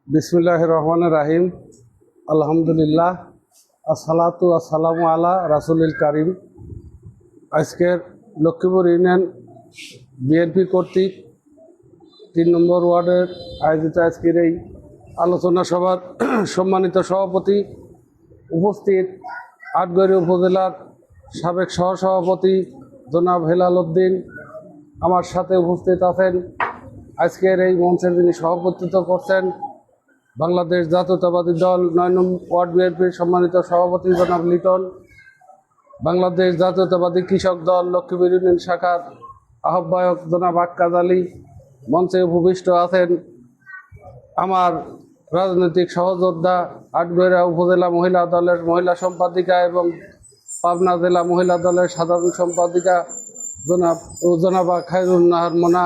বিসমিল্লাহির রহমানির রাহিম। আলহামদুলিল্লাহ, আসসালাতু আসসালামু আলা রাসূলিল কারিম। আজকের লক্ষ্মীপুর ইউনিয়ন বিএনপি কর্তৃক ৩ নম্বর ওয়ার্ডের আয়োজিত আজকের এই আলোচনা সভার সম্মানিত সভাপতি উপস্থিত আটগড়ি উপজেলার সাবেক সহসভাপতি জনাব হেলাল উদ্দিন, আমার সাথে উপস্থিত আছেন আজকের এই মঞ্চের যিনি সভাপতিত্ব করছেন বাংলাদেশ জাতীয়তাবাদী দল ৯ নং ওয়ার্ড বিএনপির সম্মানিত সভাপতি জনাব লিটন, বাংলাদেশ জাতীয়তাবাদী কৃষক দল লক্ষ্মীপুর ইউনিয়ন শাখার আহ্বায়ক জনাব আক্কাজ আলী, মঞ্চে উপবিষ্ট আছেন আমার রাজনৈতিক সহযোদ্ধা আটগড়া উপজেলা মহিলা দলের মহিলা সম্পাদিকা এবং পাবনা জেলা মহিলা দলের সাধারণ সম্পাদিকা জনাবা খায়রুন নাহার মোনা,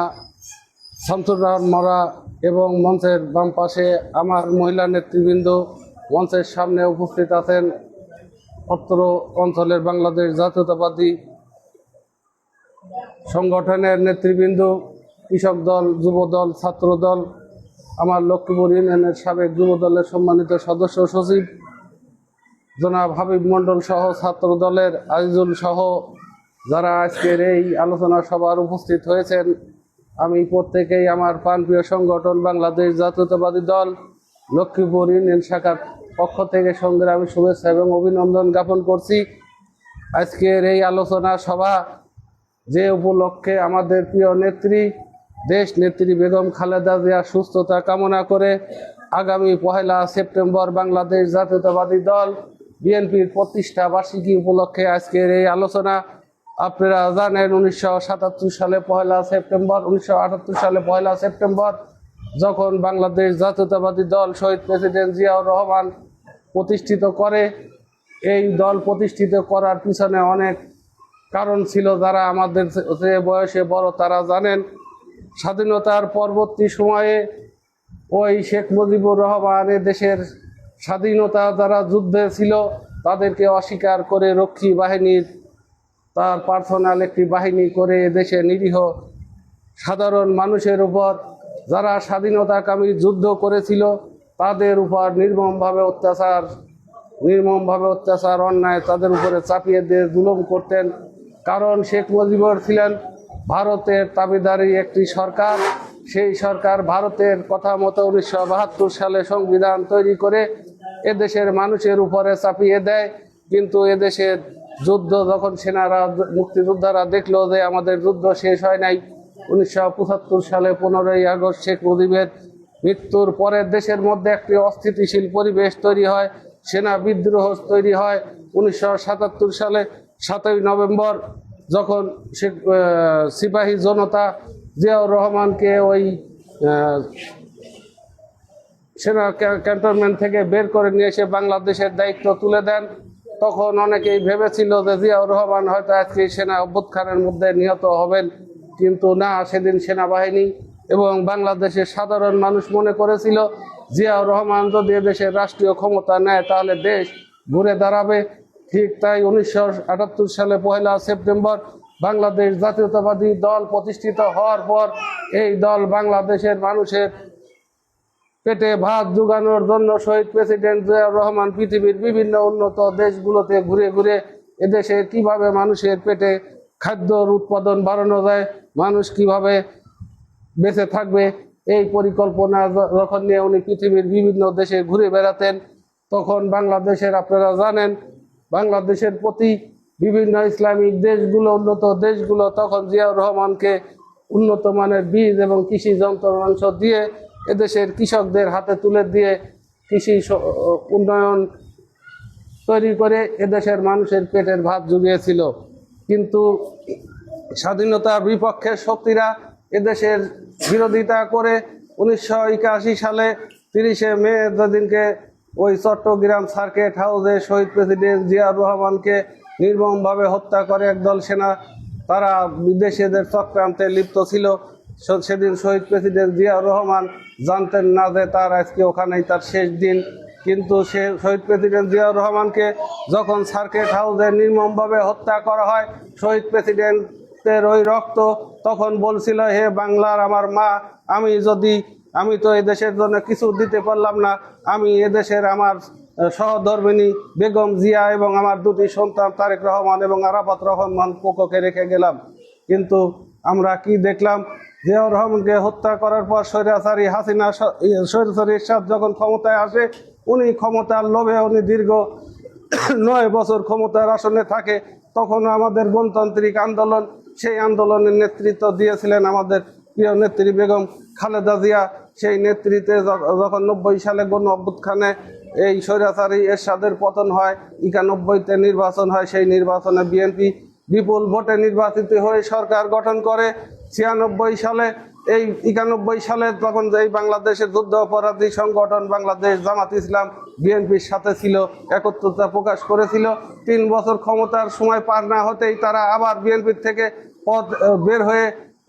শামসুর রহমান মরা এবং মঞ্চের বাম পাশে আমার মহিলা নেতৃবৃন্দ, মঞ্চের সামনে উপস্থিত আছেন অত্র অঞ্চলের বাংলাদেশ জাতীয়তাবাদী সংগঠনের নেতৃবৃন্দ, কৃষক দল, যুব দল, ছাত্র দল, আমার লক্ষ্মীপুর ইউনিয়নের সাবেক যুব দলের সম্মানিত সদস্য সচিব জনাব হাবিব মণ্ডল সহ ছাত্র দলের আজিজুল সহ যারা আজকের এই আলোচনা সভার উপস্থিত হয়েছেন, আমি প্রত্যেকেই আমার প্রাণপ্রিয় সংগঠন বাংলাদেশ জাতীয়তাবাদী দল লক্ষ্মীপুর ইউনিয়ন শাখার পক্ষ থেকে সংগ্রামী শুভেচ্ছা এবং অভিনন্দন জ্ঞাপন করছি। আজকের এই আলোচনা সভা যে উপলক্ষে আমাদের প্রিয় নেত্রী দেশ নেত্রী বেগম খালেদা জিয়া সুস্থতা কামনা করে আগামী ১ সেপ্টেম্বর বাংলাদেশ জাতীয়তাবাদী দল বিএনপির প্রতিষ্ঠা বার্ষিকী উপলক্ষে আজকের এই আলোচনা। আপনারা জানেন ১৯৭৭ সালে ১৯৭৮ সালে ১ সেপ্টেম্বর যখন বাংলাদেশ জাতীয়তাবাদী দল শহীদ প্রেসিডেন্ট জিয়াউর রহমান প্রতিষ্ঠিত করে, এই দল প্রতিষ্ঠিত করার পিছনে অনেক কারণ ছিল। যারা আমাদের যে বয়সে বড় তারা জানেন, স্বাধীনতার পরবর্তী সময়ে ওই শেখ মুজিবুর রহমান দেশের স্বাধীনতা যারা যুদ্ধে ছিল তাদেরকে অস্বীকার করে রক্ষী বাহিনীর তার পার্সোনাল একটি বাহিনী করে এদেশে নিরীহ সাধারণ মানুষের উপর যারা স্বাধীনতাকামী যুদ্ধ করেছিল তাদের উপর নির্মমভাবে অত্যাচার অন্যায় তাদের উপরে চাপিয়ে দিয়ে জুলুম করতেন। কারণ শেখ মুজিবুর ছিলেন ভারতের দাবিদারি একটি সরকার, সেই সরকার ভারতের কথা মতো ১৯৭২ সালে সংবিধান তৈরি করে এদেশের মানুষের উপরে চাপিয়ে দেয়। কিন্তু এদেশের যুদ্ধ যখন সেনারা মুক্তিযোদ্ধারা দেখলো যে আমাদের যুদ্ধ শেষ হয় নাই, ১৯৭৫ সালে ১৫ই আগস্ট শেখ মুজিবের মৃত্যুর পরে দেশের মধ্যে একটি অস্থিতিশীল পরিবেশ তৈরি হয়, সেনা বিদ্রোহ তৈরি হয়। ১৯৭৭ সালে ৭ই নভেম্বর যখন সিপাহী জনতা জিয়াউর রহমানকে ওই সেনা ক্যান্টনমেন্ট থেকে বের করে নিয়ে এসে বাংলাদেশের দায়িত্ব তুলে দেন, তখন অনেকেই ভেবেছিল যে জিয়াউর রহমান হয়তো আজকে সেনা অভ্যুত্থানের মধ্যে নিহত হবেন, কিন্তু না, সেদিন সেনাবাহিনী এবং বাংলাদেশের সাধারণ মানুষ মনে করেছিল জিয়াউর রহমান যদি দেশের রাষ্ট্রীয় ক্ষমতা নেয় তাহলে দেশ ঘুরে দাঁড়াবে। ঠিক তাই ১৯৭৮ সালে ১ সেপ্টেম্বর বাংলাদেশ জাতীয়তাবাদী দল প্রতিষ্ঠিত হওয়ার পর এই দল বাংলাদেশের মানুষের পেটে ভাত জোগানোর জন্য শহীদ প্রেসিডেন্ট জিয়াউর রহমান পৃথিবীর বিভিন্ন উন্নত দেশগুলোতে ঘুরে ঘুরে এদেশে কিভাবে মানুষের পেটে খাদ্যর উৎপাদন বাড়ানো যায়, মানুষ কিভাবে বেঁচে থাকবে, এই পরিকল্পনা যখন নিয়ে উনি পৃথিবীর বিভিন্ন দেশে ঘুরে বেড়াতেন, তখন বাংলাদেশের আপনারা জানেন বাংলাদেশের প্রতি বিভিন্ন ইসলামিক দেশগুলো উন্নত দেশগুলো তখন জিয়াউর রহমানকে উন্নত মানের বীজ এবং কৃষি যন্ত্রাংশ দিয়ে এদেশের কৃষকদের হাতে তুলে দিয়ে কৃষি উন্নয়ন তৈরি করে এদেশের মানুষের পেটের ভাত জুগিয়েছিল। কিন্তু স্বাধীনতার বিপক্ষের শক্তিরা এদেশের বিরোধিতা করে ১৯৮১ সালে ৩০শে মে যেদিনকে ওই চট্টগ্রাম সার্কিট হাউসে শহীদ প্রেসিডেন্ট জিয়াউর রহমানকে নির্মমভাবে হত্যা করে একদল সেনা, তারা বিদেশিদের চক্রান্তে লিপ্ত ছিল। সেদিন শহীদ প্রেসিডেন্ট জিয়াউর রহমান জানতেন না যে তার আজকে ওখানেই তার শেষ দিন, কিন্তু সে শহীদ প্রেসিডেন্ট জিয়াউর রহমানকে যখন সার্কিট হাউসে নির্মমভাবে হত্যা করা হয়, শহীদ প্রেসিডেন্টের ওই রক্ত তখন বলছিল, হে বাংলার আমার মা, আমি যদি আমি তো এই দেশের জন্য কিছু দিতে পারলাম না, আমি এদেশের আমার সহধর্মিণী বেগম জিয়া এবং আমার দুটি সন্তান তারেক রহমান এবং আরাফাত রহমান কোকোকে রেখে গেলাম। কিন্তু আমরা কি দেখলাম, জিয়াউর রহমানকে হত্যা করার পর স্বৈরাচারী হাসিনা স্বৈরাচারী এরশাদ যখন ক্ষমতায় আসে, উনি ক্ষমতার লোভে উনি দীর্ঘ 9 বছর ক্ষমতার আসনে থাকে। তখন আমাদের গণতান্ত্রিক আন্দোলন, সেই আন্দোলনের নেতৃত্ব দিয়েছিলেন আমাদের প্রিয় নেত্রী বেগম খালেদা জিয়া। সেই নেতৃত্বে যখন 90 সালে গণ অভ্যুত্থানে এই স্বৈরাচারী এরশাদের পতন হয়, 91-তে নির্বাচন হয়, সেই নির্বাচনে বিএনপি বিপুল ভোটে নির্বাচিত হয়ে সরকার গঠন করে। 96 সালে এই 91 সালে তখন এই বাংলাদেশের যুদ্ধ অপরাধী সংগঠন বাংলাদেশ জামাত ইসলাম বিএনপির সাথে ছিল, একত্রতা প্রকাশ করেছিল। 3 বছর ক্ষমতার সময় পার না হতেই তারা আবার বিএনপির থেকে পদ বের হয়ে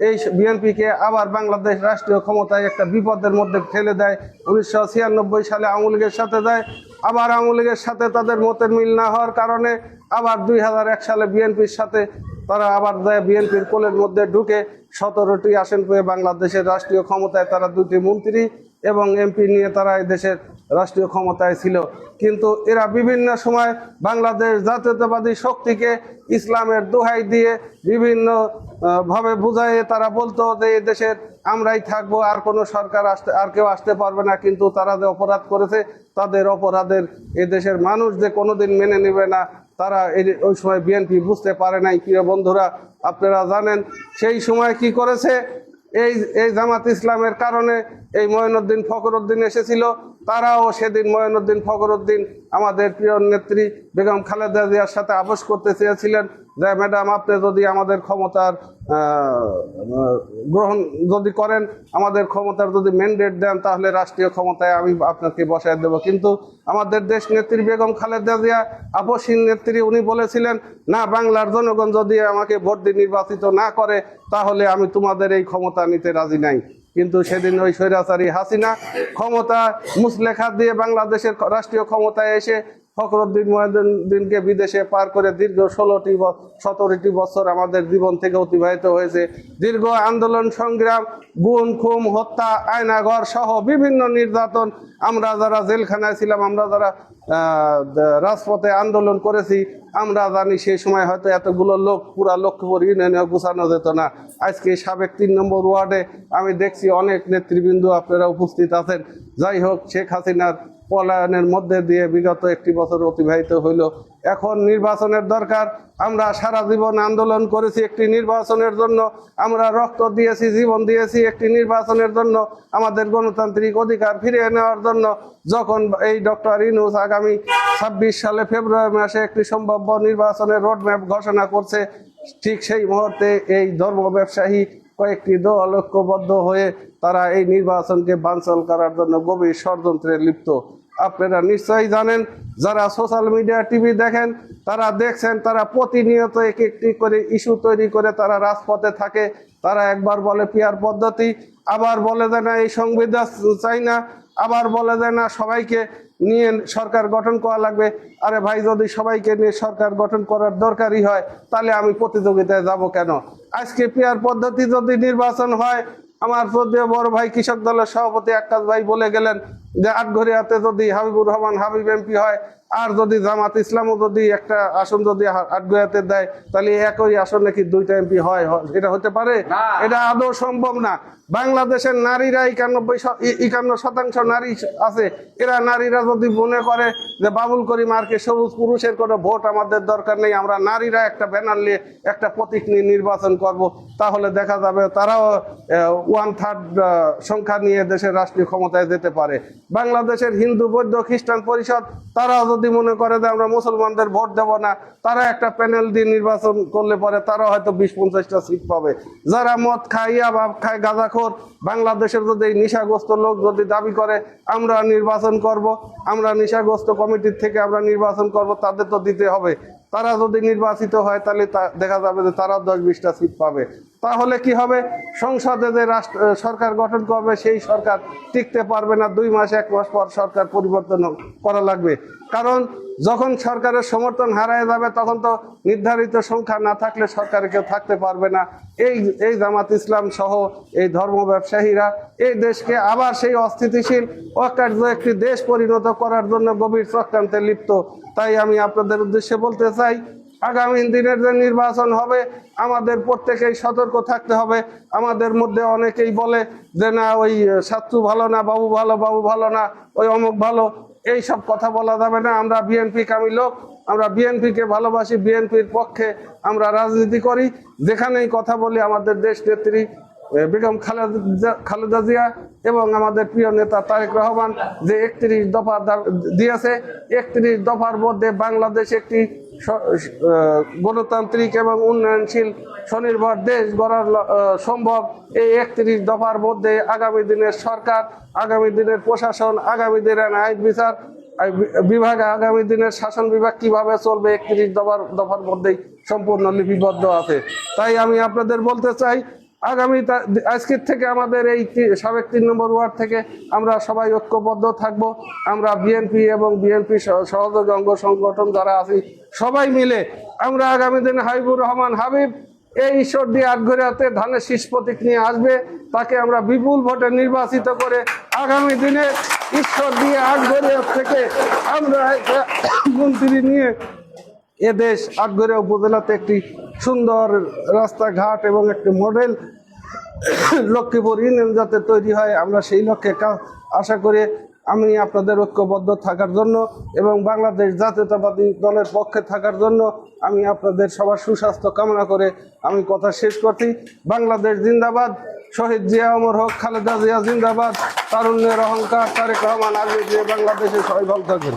এই বিএনপিকে আবার বাংলাদেশ রাষ্ট্রীয় ক্ষমতায় একটা বিপদের মধ্যে ফেলে দেয়। 1996 সালে আওয়ামী লীগের সাথে যায়, আবার আওয়ামী লীগের সাথে তাদের মতের মিল না হওয়ার কারণে আবার 2001 সালে বিএনপির সাথে তারা আবার যায়, বিএনপির কোলের মধ্যে ঢুকে 17টি আসন পেয়ে বাংলাদেশের রাষ্ট্রীয় ক্ষমতায় তারা 2টি মন্ত্রী এবং এমপি নিয়ে তারা এই দেশের রাষ্ট্রীয় ক্ষমতায় ছিল। কিন্তু এরা বিভিন্ন সময় বাংলাদেশ জাতীয়তাবাদী শক্তিকে ইসলামের দোহাই দিয়ে বিভিন্ন ভাবে বুঝাইয়ে তারা বলতো যে এই দেশের আমরাই থাকবো, আর কোনো সরকার আর কেউ আসতে পারবে না। কিন্তু তারা যে অপরাধ করেছে, তাদের অপরাধের এই দেশের মানুষ যে কোনোদিন মেনে নেবে না, তারা ওই সময় বিএনপি বুঝতে পারে নাই। প্রিয় বন্ধুরা, আপনারা জানেন সেই সময় কি করেছে, এই জামাত ইসলামের কারণে এই মঈনুদ্দিন ফখরুদ্দিন এসেছিল। তারাও সেদিন মঈনুদ্দিন ফখরুদ্দিন আমাদের প্রিয় নেত্রী বেগম খালেদা জিয়ার সাথে আপোষ করতে চেয়েছিলেন যে ম্যাডাম, আপনি যদি আমাদের ক্ষমতার গ্রহণ যদি করেন, আমাদের ক্ষমতার যদি ম্যান্ডেট দেন, তাহলে রাষ্ট্রীয় ক্ষমতায় আমি আপনাকে বসায় দেব। কিন্তু আমাদের দেশ নেত্রী বেগম খালেদা জিয়া আপোষহীন নেত্রী, উনি বলেছিলেন না, বাংলার জনগণ যদি আমাকে ভোট দিয়ে নির্বাচিত না করে, তাহলে আমি তোমাদের এই ক্ষমতা নিতে রাজি নাই। কিন্তু সেদিন ওই স্বৈরাচারী হাসিনা ক্ষমতা মুসলেখা দিয়ে বাংলাদেশের রাষ্ট্রীয় ক্ষমতায় এসে ফখরুদ্দিন মঈনুদ্দিনকে বিদেশে পার করে দীর্ঘ 17টি বছর আমাদের জীবন থেকে অতিবাহিত হয়েছে। দীর্ঘ আন্দোলন সংগ্রাম, গুম খুম হত্যা, আয়নাঘর সহ বিভিন্ন নির্যাতন, আমরা যারা জেলখানায় ছিলাম, আমরা যারা রাজপথে আন্দোলন করেছি, আমরা জানি সেই সময় হয়তো এতগুলো লোক পুরা লক্ষ্মীপুর ইউনিয়নে গুছানো যেত না। আজকে সাবেক 3 নম্বর ওয়ার্ডে আমি দেখছি অনেক নেতৃবৃন্দ আপনারা উপস্থিত আছেন। যাই হোক, শেখ হাসিনার পলায়নের মধ্যে দিয়ে বিগত 1 বছর অতিবাহিত হইল। এখন নির্বাচনের দরকার। আমরা সারা জীবন আন্দোলন করেছি একটি নির্বাচনের জন্য, আমরা রক্ত দিয়েছি, জীবন দিয়েছি একটি নির্বাচনের জন্য, আমাদের গণতান্ত্রিক অধিকার ফিরিয়ে নেওয়ার জন্য। যখন এই ডক্টর ইউনূস আগামী 26 সালে ফেব্রুয়ারি মাসে একটি সম্ভাব্য নির্বাচনের রোডম্যাপ ঘোষণা করছে, ঠিক সেই মুহূর্তে এই ধর্ম ব্যবসায়ী কয়েকটি দল ঐক্যবদ্ধ হয়ে তারা এই নির্বাচনকে বানচাল করার জন্য গভীর ষড়যন্ত্রে লিপ্ত। আপনারা নিশ্চয়ই জানেন, যারা সোশ্যাল মিডিয়া টিভি দেখেন, তারা দেখছেন, তারা প্রতিনিয়ত একটি করে ইস্যু তৈরি করে তারা রাজপথে থাকে। তারা একবার বলে পিয়ার পদ্ধতি, আবার বলে যে না এই সংবিধান চাই না, আবার বলে যে না সবাইকে নিয়ে সরকার গঠন করা লাগবে। আরে ভাই, যদি সবাইকে নিয়ে সরকার গঠন করার দরকারই হয়, তাহলে আমি প্রতিযোগিতায় যাব কেন? আজকে পিয়ার পদ্ধতি যদি নির্বাচন হয়, আমার শ্রদ্ধেয় বড় ভাই কৃষক দলের সভাপতি আক্কাস ভাই বলে গেলেন যে আটঘরিয়াতে যদি হাবিবুর রহমান হাবিব এমপি হয়, আর যদি জামাত ইসলামও যদি একটা আসন যদি আটঘরিয়াতে দেয়, তাহলে একই আসনে কি 2টা এমপি হয়? এটা হতে পারে? এটা আদৌ সম্ভব না। বাংলাদেশের নারীরা 51% নারী আছে। এরা নারীরা যদি মনে করে যে বাবুল করিম আর কে সবুজ পুরুষের কোনো ভোট আমাদের দরকার নেই, আমরা নারীরা একটা ব্যানার নিয়ে একটা প্রতীক নিয়ে নির্বাচন করব, তাহলে দেখা যাবে তারাও 1/3 সংখ্যা নিয়ে দেশের রাষ্ট্রীয় ক্ষমতায় যেতে পারে। বাংলাদেশের হিন্দু বৌদ্ধ খ্রিস্টান পরিষদ তারাও যদি মনে করে যে আমরা মুসলমানদের ভোট দেব না, তারা একটা প্যানেল দিয়ে নির্বাচন করলে পরে তারা হয়তো 20-50টা সিট পাবে। যারা মদ খায়, ইয়াবা খায়, গাঁজাখোর, বাংলাদেশের যদি এই নেশাগ্রস্ত লোক যদি দাবি করে আমরা নির্বাচন করব, আমরা নেশাগ্রস্ত কমিটির থেকে আমরা নির্বাচন করব, তাদের তো দিতে হবে। তারা যদি নির্বাচিত হয়, তাহলে দেখা যাবে যে তারা 10-20টা সিট পাবে। তাহলে কি হবে, সংসদে যে সরকার গঠন করবে সেই সরকার টিকতে পারবে না, 2 মাস 1 মাস পর সরকার পরিবর্তন করা লাগবে। কারণ যখন সরকারের সমর্থন হারিয়ে যাবে তখন তো নির্ধারিত সংখ্যা না থাকলে সরকারে কেউ থাকতে পারবে না। এই জামাত ইসলাম সহ এই ধর্ম ব্যবসায়ীরা এই দেশকে আবার সেই অস্থিতিশীল অকার্য একটি দেশ পরিণত করার জন্য গভীর চক্রান্তে লিপ্ত। তাই আমি আপনাদের উদ্দেশ্যে বলতে চাই, আগামী দিনের যে নির্বাচন হবে আমাদের প্রত্যেকেই সতর্ক থাকতে হবে। আমাদের মধ্যে অনেকেই বলে যে না ওই ছাত্রু ভালো না, বাবু ভালো না, ওই অমুক ভালো, এই সব কথা বলা যাবে না। আমরা বিএনপি কামী লোক, আমরা বিএনপিকে ভালোবাসি, বিএনপির পক্ষে আমরা রাজনীতি করি। যেখানেই কথা বলি আমাদের দেশ নেত্রী বেগম খালেদা জিয়া এবং আমাদের প্রিয় নেতা তারেক রহমান যে 31 দফা দিয়েছে, 31 দফার মধ্যে বাংলাদেশ একটি গণতান্ত্রিক এবং উন্নয়নশীল স্বনির্ভর দেশ গড়ার সম্ভব। এই 31 দফার মধ্যে আগামী দিনের সরকার, আগামী দিনের প্রশাসন, আগামী দিনের আইন বিচার বিভাগ, আগামী দিনের শাসন বিভাগ কিভাবে চলবে 31 দফার মধ্যেই সম্পূর্ণ লিপিবদ্ধ আছে। তাই আমি আপনাদের বলতে চাই, আজকের থেকে আমাদের এই সাবেক 3 নম্বর ওয়ার্ড থেকে আমরা সবাই ঐক্যবদ্ধ থাকব। আমরা বিএনপি এবং বিএনপি সহযোগী অঙ্গ সংগঠন যারা আছি সবাই মিলে আমরা আগামী দিনে হাবিবুর রহমান হাবিব এই ঈশ্বরদী আটঘরিয়াতে ধানের শীষ প্রতীক নিয়ে আসবে, তাকে আমরা বিপুল ভোটে নির্বাচিত করে আগামী দিনে ঈশ্বরদী আটঘরিয়া থেকে আমরা মন্ত্রী নিয়ে এদেশ আটঘরিয়া উপজেলাতে একটি সুন্দর রাস্তাঘাট এবং একটি মডেল লক্ষ্মীপুর ইউনিয়ন যাতে তৈরি হয়, আমরা সেই লক্ষ্যে আশা করে আমি আপনাদের ঐক্যবদ্ধ থাকার জন্য এবং বাংলাদেশ জাতীয়তাবাদী দলের পক্ষে থাকার জন্য আমি আপনাদের সবার সুস্বাস্থ্য কামনা করে আমি কথা শেষ করছি। বাংলাদেশ জিন্দাবাদ, শহীদ জিয়া অমর হোক, খালেদা জিয়া জিন্দাবাদ, তারুণ্যের অহংকার তারেক রহমান, আগে বাংলাদেশে সবাই ভালো থাকবেন।